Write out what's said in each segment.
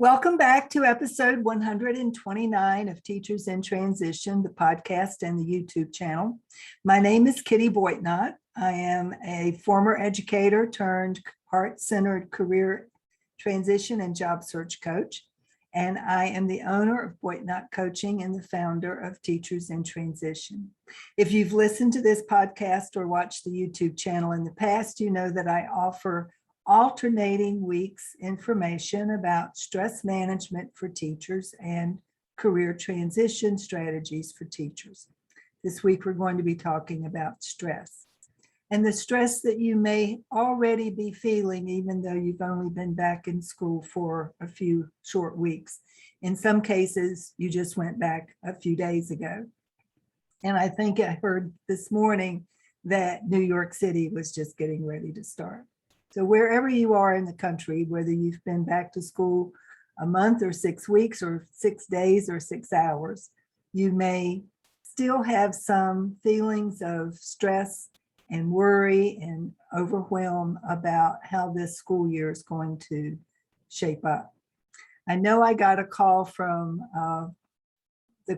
Welcome back to episode 129 of Teachers in Transition, the podcast and the YouTube channel. My name is Kitty Boitnott. I am a former educator turned heart-centered career transition and job search coach, and I am the owner of Boitnott Coaching and the founder of Teachers in Transition. If you've listened to this podcast or watched the YouTube channel in the past, you know that I offer alternating weeks information about stress management for teachers and career transition strategies for teachers. This week, we're going to be talking about stress and the stress that you may already be feeling, even though you've only been back in school for a few short weeks. In some cases, you just went back a few days ago. And I think I heard this morning that New York City was just getting ready to start. So wherever you are in the country, whether you've been back to school a month or 6 weeks or 6 days or 6 hours, you may still have some feelings of stress and worry and overwhelm about how this school year is going to shape up. I know I got a call from a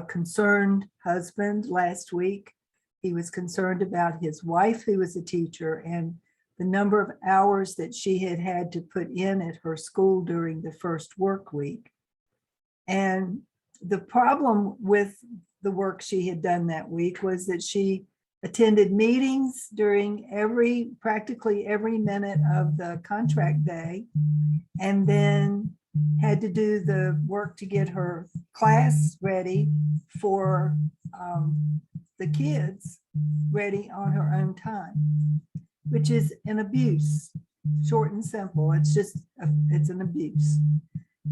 concerned husband last week. He was concerned about his wife, who was a teacher, and the number of hours that she had had to put in at her school during the first work week. And the problem with the work she had done that week was that she attended meetings during practically every minute of the contract day, and then had to do the work to get her class ready for the kids ready on her own time, which is an abuse, short and simple. It's an abuse.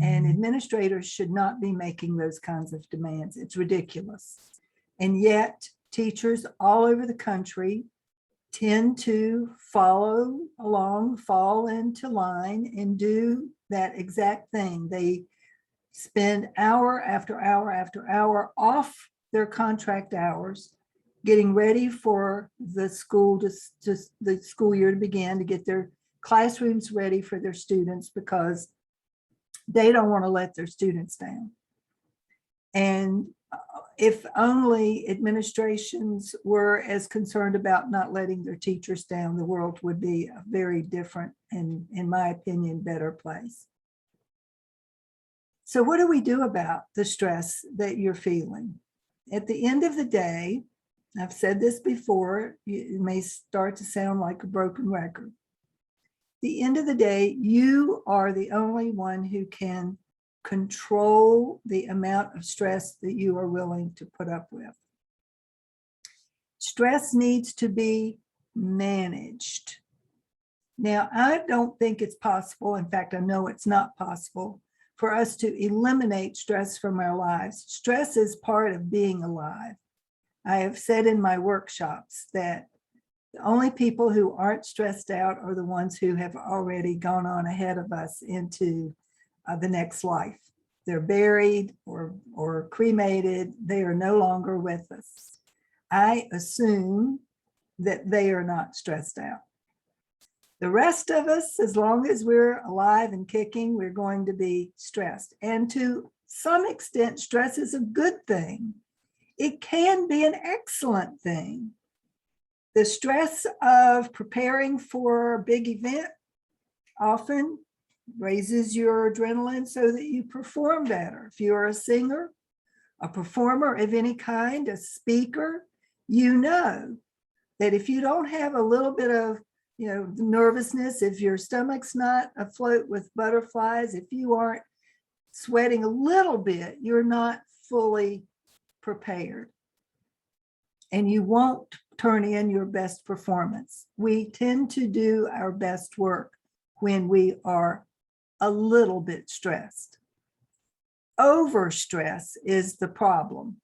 And administrators should not be making those kinds of demands. It's ridiculous. And yet teachers all over the country tend to follow along, fall into line, and do that exact thing. They spend hour after hour after hour off their contract hours getting ready for the school year to begin, to get their classrooms ready for their students, because they don't want to let their students down. And if only administrations were as concerned about not letting their teachers down, the world would be a very different and, in my opinion, better place. So what do we do about the stress that you're feeling? At the end of the day, I've said this before, it may start to sound like a broken record. At the end of the day, you are the only one who can control the amount of stress that you are willing to put up with. Stress needs to be managed. Now, I don't think it's possible, in fact, I know it's not possible, for us to eliminate stress from our lives. Stress is part of being alive. I have said in my workshops that the only people who aren't stressed out are the ones who have already gone on ahead of us into the next life. They're buried or cremated. They are no longer with us. I assume that they are not stressed out. The rest of us, as long as we're alive and kicking, we're going to be stressed. And to some extent, stress is a good thing. It can be an excellent thing. The stress of preparing for a big event often raises your adrenaline so that you perform better. If you're a singer, a performer of any kind, a speaker, you know that if you don't have a little bit of nervousness, if your stomach's not afloat with butterflies, if you aren't sweating a little bit, you're not fully prepared, and you won't turn in your best performance. We tend to do our best work when we are a little bit stressed. Overstress is the problem.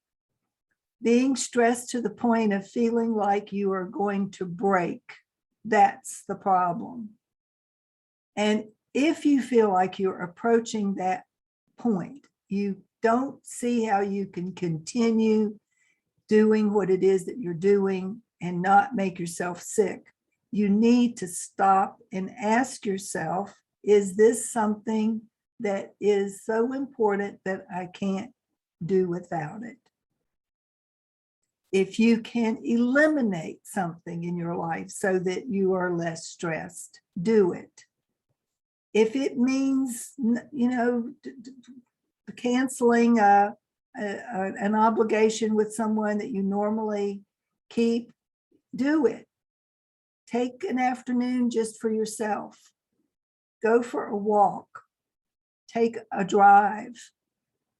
Being stressed to the point of feeling like you are going to break, that's the problem. And if you feel like you're approaching that point, you don't see how you can continue doing what it is that you're doing and not make yourself sick. You need to stop and ask yourself, is this something that is so important that I can't do without it. If you can eliminate something in your life so that you are less stressed, do it. If it means, canceling an obligation with someone that you normally keep, do it. Take an afternoon just for yourself. Go for a walk. Take a drive.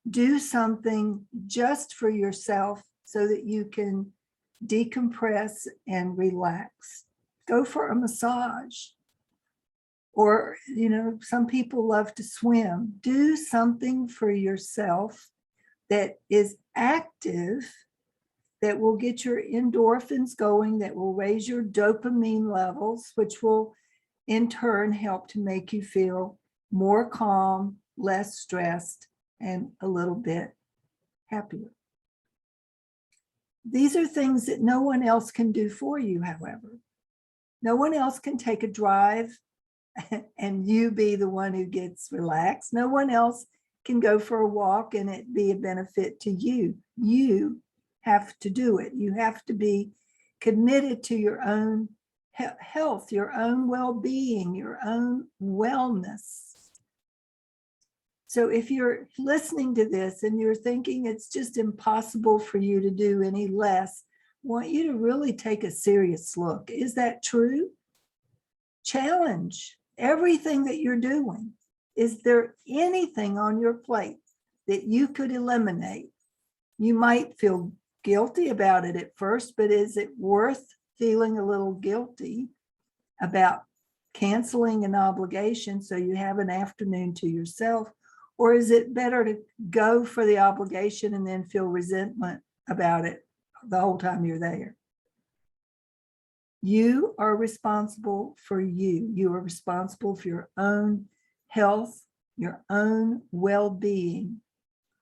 Do something just for yourself so that you can decompress and relax. Go for a massage. Or, some people love to swim. Do something for yourself that is active, that will get your endorphins going, that will raise your dopamine levels, which will in turn help to make you feel more calm, less stressed, and a little bit happier. These are things that no one else can do for you, however. No one else can take a drive and you be the one who gets relaxed. No one else can go for a walk and it be a benefit to you. You have to do it. You have to be committed to your own health, your own well-being, your own wellness. So if you're listening to this and you're thinking it's just impossible for you to do any less, I want you to really take a serious look. Is that true? Challenge everything that you're doing. Is there anything on your plate that you could eliminate? You might feel guilty about it at first, but is it worth feeling a little guilty about canceling an obligation so you have an afternoon to yourself? Or is it better to go for the obligation and then feel resentment about it the whole time you're there? You are responsible for you. You are responsible for your own health, your own well-being,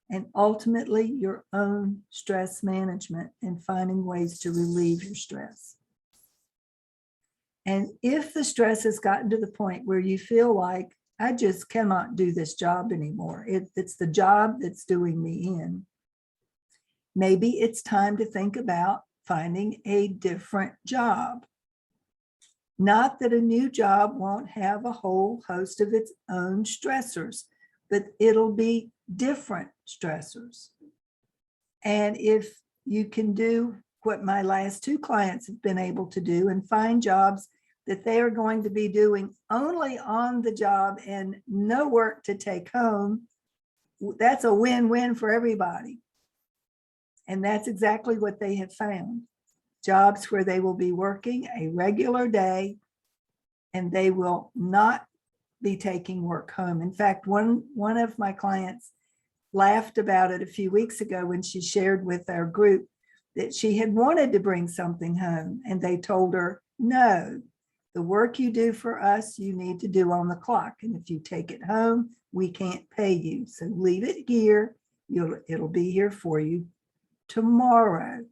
and ultimately your own stress management and finding ways to relieve your stress. And if the stress has gotten to the point where you feel like, I just cannot do this job anymore, it's the job that's doing me in, maybe it's time to think about finding a different job. Not that a new job won't have a whole host of its own stressors, but it'll be different stressors. And if you can do what my last two clients have been able to do and find jobs that they are going to be doing only on the job and no work to take home, that's a win-win for everybody. And that's exactly what they have found. Jobs where they will be working a regular day and they will not be taking work home. In fact, one of my clients laughed about it a few weeks ago when she shared with our group that she had wanted to bring something home and they told her, no, the work you do for us, you need to do on the clock. And if you take it home, we can't pay you. So leave it here. It'll be here for you tomorrow.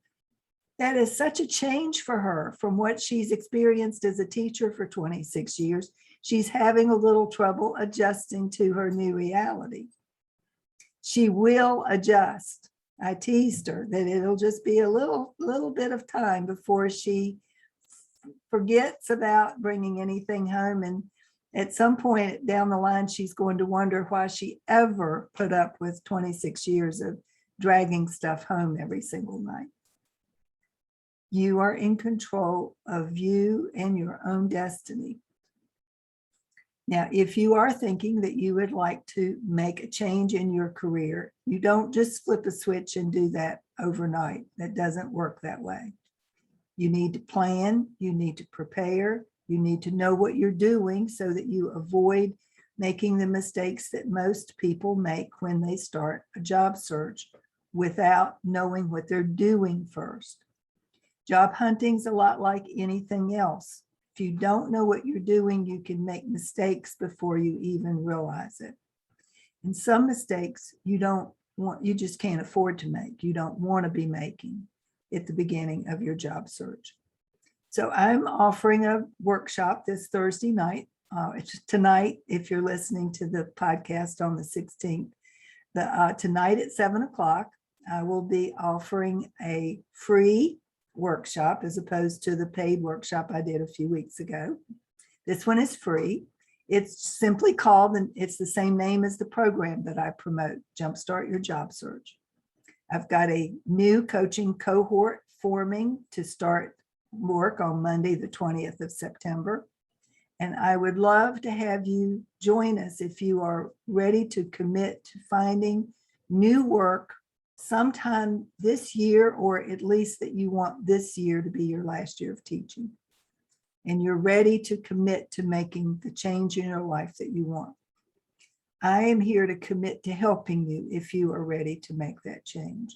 That is such a change for her from what she's experienced as a teacher for 26 years. She's having a little trouble adjusting to her new reality. She will adjust. I teased her that it'll just be a little bit of time before she forgets about bringing anything home. And at some point down the line, she's going to wonder why she ever put up with 26 years of dragging stuff home every single night. You are in control of you and your own destiny. Now, if you are thinking that you would like to make a change in your career, you don't just flip a switch and do that overnight. That doesn't work that way. You need to plan, you need to prepare, you need to know what you're doing so that you avoid making the mistakes that most people make when they start a job search without knowing what they're doing first. Job hunting's a lot like anything else. If you don't know what you're doing, you can make mistakes before you even realize it. And some mistakes you just can't afford to make. You don't want to be making at the beginning of your job search. So I'm offering a workshop this Thursday night It's tonight, if you're listening to the podcast on the 16th. Tonight at 7 o'clock, I will be offering a free workshop as opposed to the paid workshop I did a few weeks ago. This one is free. It's simply called, and it's the same name as the program that I promote, Jumpstart Your Job Search. I've got a new coaching cohort forming to start work on Monday, the 20th of September. And I would love to have you join us if you are ready to commit to finding new work sometime this year, or at least that you want this year to be your last year of teaching. And you're ready to commit to making the change in your life that you want. I am here to commit to helping you if you are ready to make that change.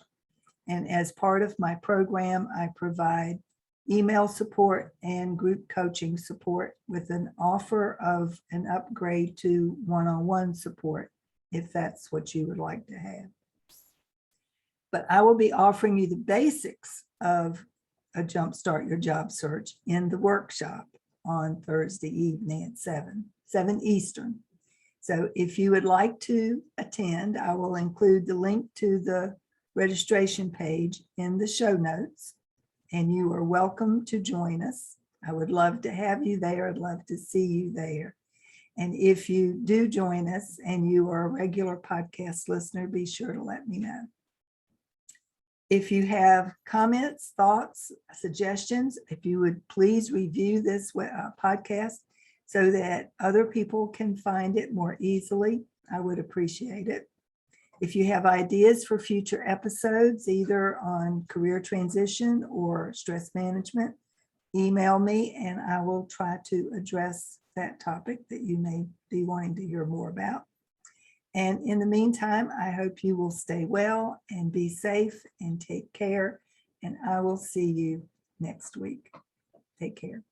And as part of my program, I provide email support and group coaching support with an offer of an upgrade to one-on-one support, if that's what you would like to have. But I will be offering you the basics of a Jumpstart Your Job Search in the workshop on Thursday evening at 7 Eastern. So if you would like to attend, I will include the link to the registration page in the show notes, and you are welcome to join us. I would love to have you there. I'd love to see you there. And if you do join us and you are a regular podcast listener, be sure to let me know. If you have comments, thoughts, suggestions, if you would please review this podcast so that other people can find it more easily, I would appreciate it. If you have ideas for future episodes, either on career transition or stress management, email me and I will try to address that topic that you may be wanting to hear more about. And in the meantime, I hope you will stay well and be safe and take care. And I will see you next week. Take care.